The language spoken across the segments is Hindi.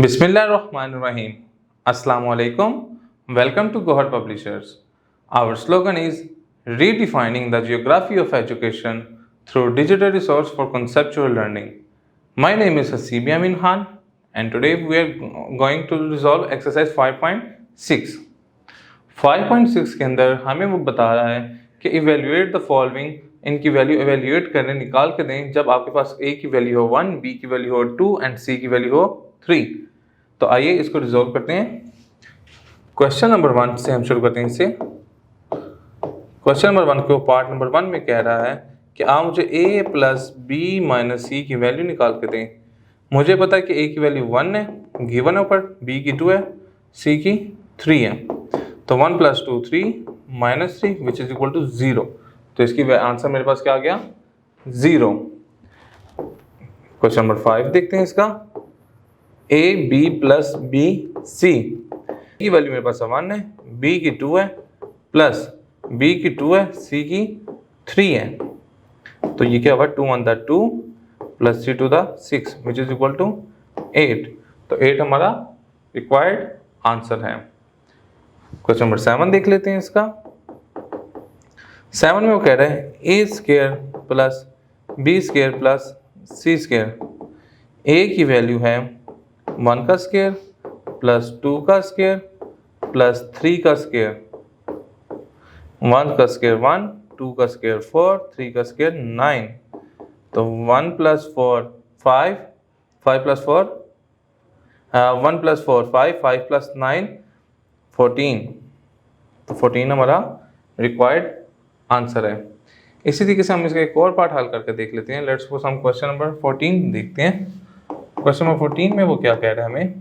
Bismillahirrahmanirrahim. Assalamu alaikum. Welcome to Gohar Publishers. Our slogan is redefining the geography of education through digital resource for conceptual learning. My name is Hasibi Amin Khan and today we are going to resolve exercise 5.6. 5.6 के अंदर हमें वो बता रहा है कि इवेल्युएट द फॉलोइंग, इनकी वैल्यू इवेल्युएट करने निकाल के दें जब आपके पास ए की वैल्यू हो 1, बी की वैल्यू हो 2 एंड सी की वैल्यू हो 3। तो आइए इसको रिजॉल्व करते हैं। क्वेश्चन नंबर 1 से हम शुरू करते हैं इसे। क्वेश्चन नंबर 1 को पार्ट नंबर 1 में कह रहा है कि आप मुझे a प्लस बी माइनस सी की वैल्यू निकाल के दें। मुझे पता है कि a की वैल्यू 1 है, गिवन है ऊपर, b की 2 है, c की 3 है। तो 1 plus 2 3 minus 3 which is equal to 0। तो इसकी आंसर मेरे पास क्या आ गया? 0। क्वेश्चन नंबर 5 देखते हैं इसका। a b plus b c की वैल्यू मेरे पास 1 है, b की 2 है, प्लस b की 2 है, c की 3 है। तो ये क्या हुआ? 2 1 2 plus 3 2 6 which is equal to 8। तो 8 हमारा रिक्वायर्ड आंसर है। क्वेश्चन नंबर 7 देख लेते हैं इसका। 7 में वो कह रहे हैं A square plus B square plus C square. A की वैल्यू है 1 का स्क्वायर प्लस 2 का स्क्वायर प्लस 3 का स्क्वायर। 1 का स्क्वायर 1, 2 का स्क्वायर 4, 3 का स्क्वायर 9। तो 1 प्लस 4 5, 5 प्लस 4 1 प्लस 4 5, 5 प्लस 9 14। तो 14 हमारा रिक्वायर्ड आंसर है। इसी तरीके से हम इसका एक और पार्ट हल करके देख लेते हैं। लेट्स सपोज हम क्वेश्चन नंबर 14 देखते हैं। क्वेश्चन नंबर 14 में वो क्या कह रहा है हमें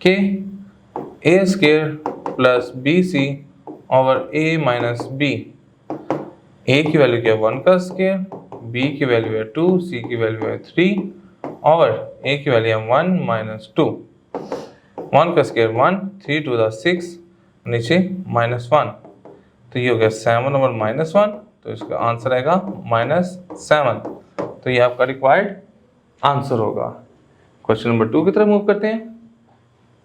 कि A square plus B C over A minus B. A की वैल्यू क्या है? 1 का स्क्वायर, बी की वैल्यू है 2, सी की वैल्यू है 3 और ए की वैल्यू है 1 माइनस 2। 1 का स्क्वायर 1, 3 2 6, नीचे -1। तो ये हो गया 7 ओवर -1। तो इसका आंसर आएगा -7। तो ये आपका रिक्वायर्ड आंसर होगा। क्वेश्चन नंबर 2 की तरफ मूव करते हैं।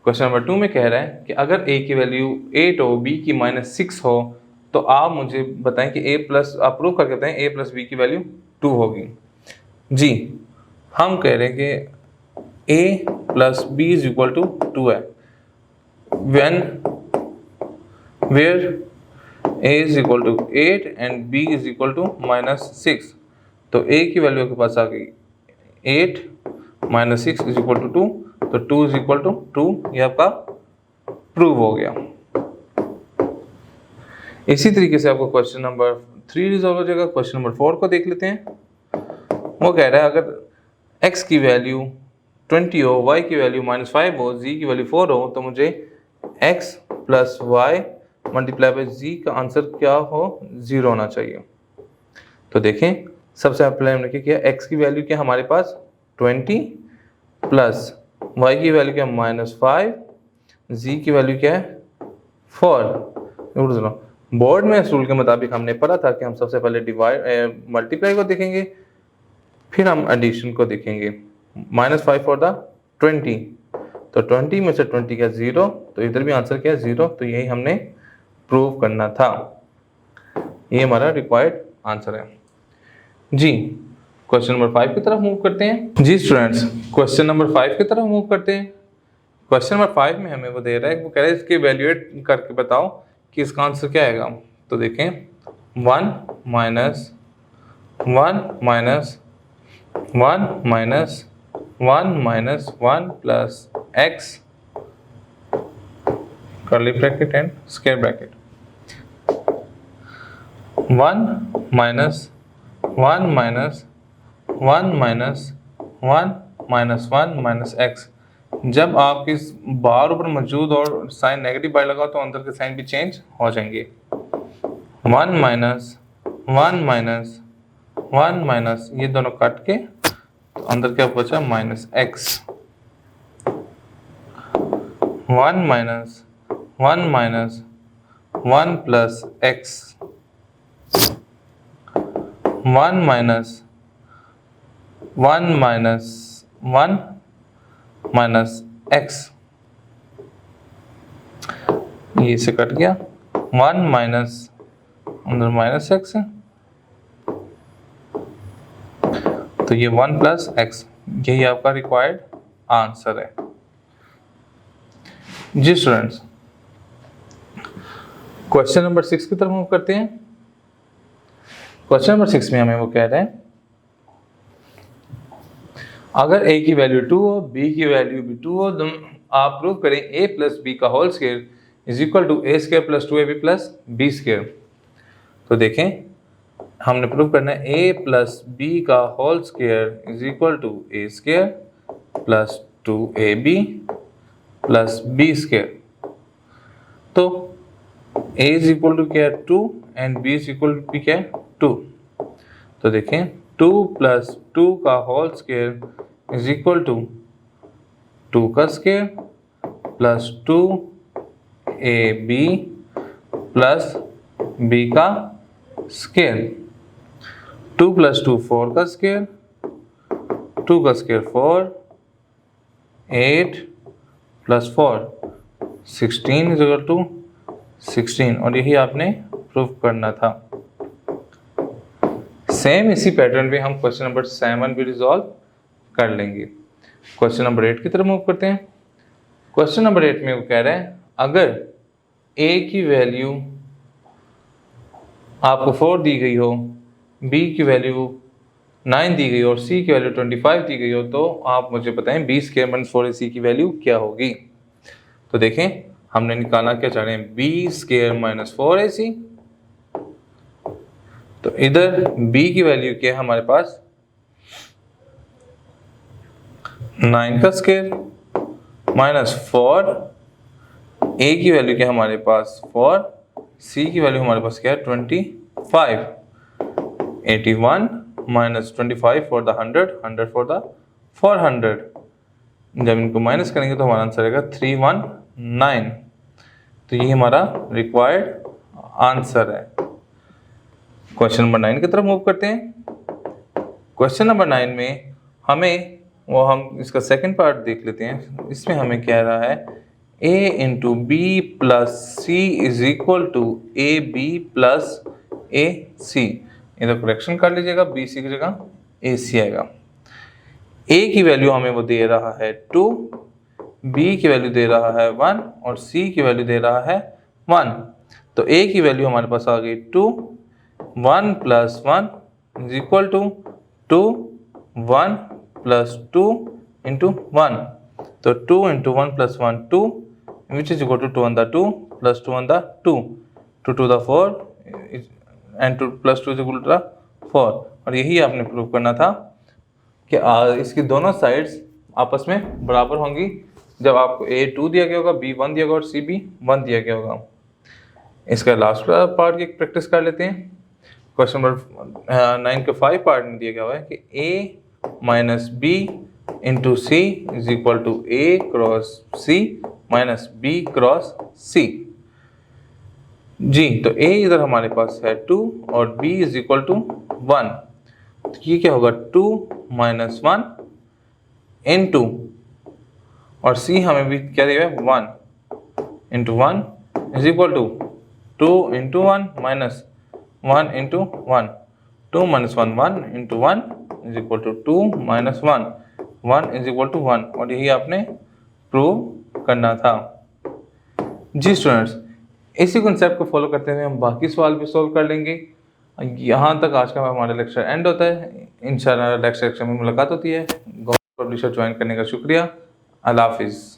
क्वेश्चन नंबर 2 में कह रहा है कि अगर a की वैल्यू 8 हो, b की -6 हो, तो आप मुझे बताएं कि a प्लस, आप प्रूव करके बताएं a प्लस b की वैल्यू 2 होगी। जी, हम कह रहे हैं कि a plus b is equal to 2 है when where a is equal to 8 and b is equal to -6। तो a की वैल्यू आपके पास आ गई 8 -6 इज इक्वल टू 2। तो 2 इज इक्वल टू 2, ये आपका प्रूव हो गया। इसी तरीके से आपको क्वेश्चन नंबर 3 रिजॉल्व हो जाएगा। क्वेश्चन नंबर 4 को देख लेते हैं। वो कह रहा है अगर x की वैल्यू 20 हो, y की वैल्यू -5 हो, z की वैल्यू 4 हो, तो मुझे x plus y multiply by z का आंसर क्या हो? 0 होना चाहिए। तो देखें, सबसे पहले हमने क्या किया, x की वैल्यू क्या हमारे पास 20 प्लस y की वैल्यू क्या -5, z की वैल्यू क्या है 4। बोर्ड में इस रूल के मुताबिक हमने पढ़ा था कि हम सबसे पहले डिवाइड मल्टीप्लाई को देखेंगे, फिर हम एडिशन को देखेंगे। -5 फॉर द 20, तो 20 में से 20 क्या 0, तो इधर भी आंसर क्या है 0। तो यही हमने प्रूव करना था। ये हमारा रिक्वायर्ड आंसर है। जी, क्वेश्चन नंबर 5 की तरफ मूव करते हैं। जी स्टूडेंट्स, क्वेश्चन नंबर 5 की तरफ मूव करते हैं। क्वेश्चन नंबर 5 में हमें वो दे रहा है, वो कह रहा है इसके इवैल्यूएट करके बताओ कि इसका आंसर क्या आएगा। तो देखें, 1 minus 1 minus 1 minus 1 minus 1 plus x curly bracket and square bracket. 1 minus 1 minus 1 minus 1 minus 1 minus x. जब आपकी बार ऊपर मौजूद और साइन नेगेटिव बार लगा तो अंदर के साइन भी चेंज हो जाएंगे। 1 माइनस 1 माइनस 1 माइनस, ये दोनों कट के तो अंदर क्या बचा? Minus x. 1 minus 1 minus 1 plus x. 1 minus 1 minus 1 minus x, ये से कट गया, 1 माइनस अंदर माइनस x है, तो ये 1 प्लस x, यही आपका रिक्वायर्ड आंसर है। जी स्टूडेंट्स, क्वेश्चन नंबर 6 की तरफ मूव करते हैं। क्वेश्चन नंबर 6 में हमें वो कह रहे हैं, अगर a की वैल्यू 2 हो, b की वैल्यू भी 2 हो, तो आप प्रूव करें a प्लस बी का whole square is equal to a square plus 2ab plus b square. तो देखें, हमने प्रूव करना है a प्लस बी का whole square is equal to a square plus 2ab plus b square. तो a इज इक्वल टू क्या है 2 and b is equal to क्या है 2। तो देखें 2 प्लस 2 का whole square is equal to 2 का square plus 2ab plus b का स्क्वायर। 2 प्लस 2 4 का स्क्वायर, 2 का square 4, 8 plus 4 16 is equal to 16, और यही आपने प्रूव करना था। सेम इसी पैटर्न पे हम क्वेश्चन नंबर 7 भी रिजॉल्व कर लेंगे। क्वेश्चन नंबर 8 की तरफ मूव करते हैं। क्वेश्चन नंबर 8 में वो कह रहे हैं, अगर a की वैल्यू आपको 4 दी गई हो, b की वैल्यू 9 दी गई हो और c की वैल्यू 25 दी गई हो, तो आप मुझे बताएं b स्क्वायर माइनस 4ac की वैल्यू क्या होगी। तो देखें, हमने निकालना क्या चाह रहे हैं, b स्क्वायर माइनस 4ac। तो इधर b की वैल्यू क्या है हमारे पास 9 का स्क्वायर माइनस 4, a की वैल्यू क्या है हमारे पास 4, c की वैल्यू हमारे पास क्या है 25, 81 minus 25 for the 100, 100 for the 400। जब इनको माइनस करेंगे तो हमारा आंसर आएगा 319। तो ये हमारा रिक्वायर्ड आंसर है। क्वेश्चन नंबर 9 की तरफ मूव करते हैं। क्वेश्चन नंबर 9 में हम इसका सेकंड पार्ट देख लेते हैं। इसमें हमें कह रहा है a into B plus C is equal to A B plus A C. इधर करेक्शन कर लीजिएगा, बी सी की जगह ए सी आएगा। a की वैल्यू हमें वो दे रहा है 2, b की वैल्यू दे रहा है 1 और c की वैल्यू दे रहा है 1। तो a की वैल्यू हमारे पास आ गई 2, 1 plus 1 is equal to 2, 1 plus 2 into 1। तो 2 into 1 plus 1 2, which is equal to 2 on the 2 plus 2 on the 2, 2 to the 4 and 2 plus 2 is equal to the 4। और यही आपने प्रूव करना था कि इसकी दोनों साइड्स आपस में बराबर होंगी जब आपको a 2 दिया गया होगा, b 1 दिया गया और c भी 1 दिया गया होगा। इसका लास्ट पार्ट की प्रैक्टिस कर लेते हैं। क्वेश्चन नंबर 9 के 5 पार्ट में दिया गया हुआ है कि a minus B into C is equal to A cross C minus B cross C. जी, तो a इधर हमारे पास है 2 और b इज इक्वल टू 1। तो ये क्या होगा 2 माइनस 1 इंटू, और c हमें भी क्या दिया है 1 into 1 is equal to 2 into 1 minus 1 into 1, 2 minus 1 1 into 1 is equal to 2 minus 1, 1 is equal to 1। और यही आपने प्रूव करना था। जी स्टूडेंट्स, इसी कॉन्सेप्ट को फॉलो करते हुए हम बाकी सवाल भी सॉल्व कर लेंगे। यहाँ तक आज का हमारा लेक्चर एंड होता है। इंशाल्लाह नेक्स्ट लेक्चर में मुलाकात होती है। गवर्नमेंट पब्लिशर ज्वाइन करने का शुक्रिया। अल्लाह हाफिज़।